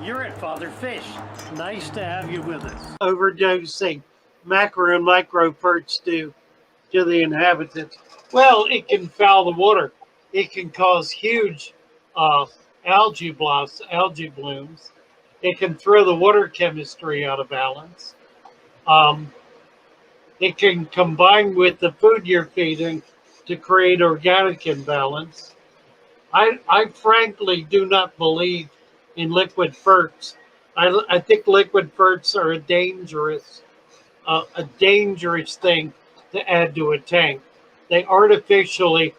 You're at Father Fish. Nice to have you with us. Overdosing macro and microferts do to the inhabitants. Well, it can foul the water. It can cause huge algae blooms. It can throw the water chemistry out of balance. Um, it can combine with the food you're feeding to create organic imbalance. I frankly do not believe in liquid ferts. I think liquid ferts are a dangerous thing to add to a tank. They artificially,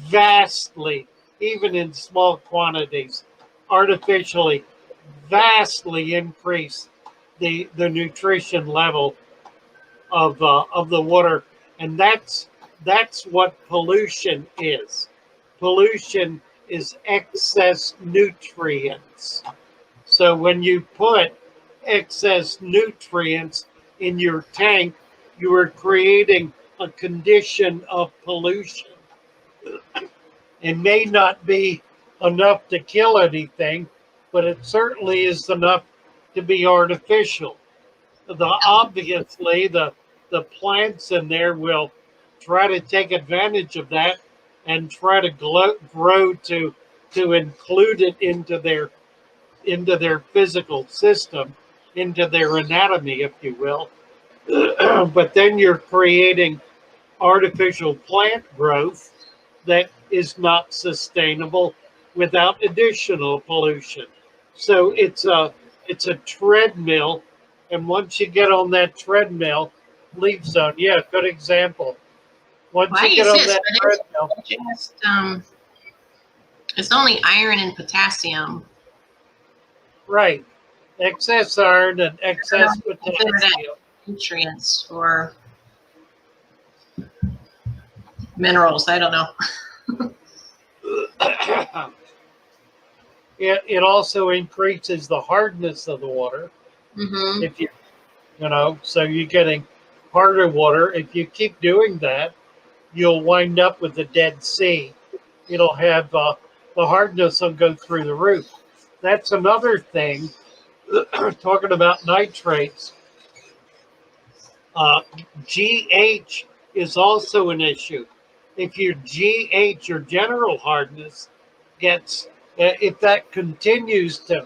vastly, even in small quantities, artificially, vastly increase the nutrition level of the water, and that's what pollution is. Pollution is excess nutrients. So when you put excess nutrients in your tank, you are creating a condition of pollution. It may not be enough to kill anything, but it certainly is enough to be artificial. Obviously the plants in there will try to take advantage of that and try to grow to include it into their physical system, into their anatomy, if you will. But then you're creating artificial plant growth that is not sustainable without additional pollution. So it's a treadmill, and once you get on that treadmill, leaf zone, yeah, good example. Once Why you get is on this? that treadmill, it's only iron and potassium. right? Excess iron and excess potassium. Nutrients or minerals. I don't know. It also increases the hardness of the water. Mm-hmm. If so you're getting harder water. If you keep doing that, you'll wind up with the Dead Sea. It'll have the hardness will go through the roof. That's another thing. Talking about nitrates, GH is also an issue. If your GH, your general hardness, gets if that continues to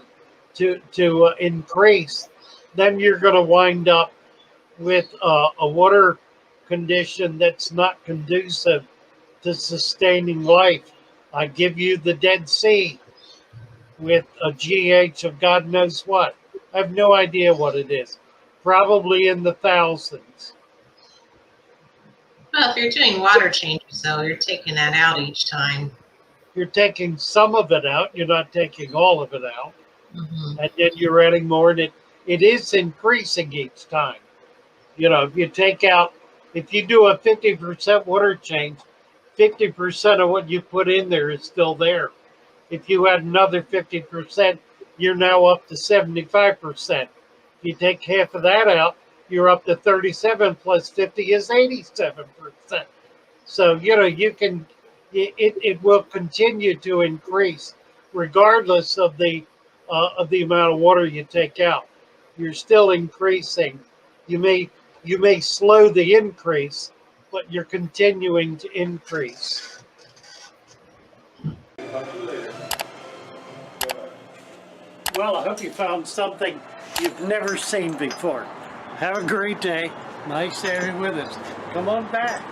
increase, then you're going to wind up with a water condition that's not conducive to sustaining life. I give you the Dead Sea with a GH of God knows what. I have no idea what it is. Probably in the thousands. Well, if you're doing water changes, though, you're taking that out each time. You're taking some of it out. You're not taking all of it out. Mm-hmm. And then you're adding more, and it is increasing each time. If you if you do a 50% water change, 50% of what you put in there is still there. If you add another 50%, you're now up to 75%. If you take half of that out, you're up to 37 plus 50 is 87%. So, it will continue to increase regardless of the amount of water you take out. You're still increasing. You may slow the increase, but you're continuing to increase. Well, I hope you found something you've never seen before. Have a great day. Nice to have you with us. Come on back.